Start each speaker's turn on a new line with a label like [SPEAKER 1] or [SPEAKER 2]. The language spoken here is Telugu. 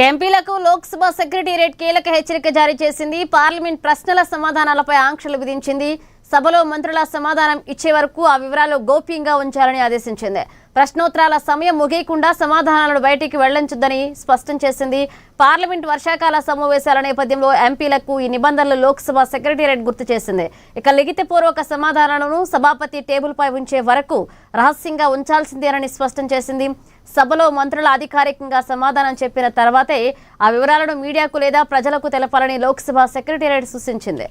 [SPEAKER 1] ఎంపీలకు లోక్సభ సెక్రటేరియట్ కీలక హెచ్చరిక జారీ చేసింది. పార్లమెంట్ ప్రశ్నల సమాధానాలపై ఆంక్షలు విధించింది. సభలో మంత్రుల సమాధానం ఇచ్చే వరకు ఆ వివరాలు గోప్యంగా ఉంచాలని ఆదేశించింది. ప్రశ్నోత్తరాల సమయం ముగియకుండా సమాధానాలను బయటికి వెళ్లించొద్దని స్పష్టం చేసింది. పార్లమెంట్ వర్షాకాల సమావేశాల నేపథ్యంలో ఎంపీలకు ఈ నిబంధనలు లోక్సభ సెక్రటేరియట్ గుర్తు చేసింది. ఇక లిఖితపూర్వక సమాధానాలను సభాపతి టేబుల్ పై ఉంచే వరకు రహస్యంగా ఉంచాల్సిందేనని స్పష్టం చేసింది. సభలో మంత్రుల అధికారికంగా సమాధానం చెప్పిన తర్వాతే ఆ వివరాలను మీడియాకు లేదా ప్రజలకు తెలపాలని లోక్సభ సెక్రటేరియట్ సూచించింది.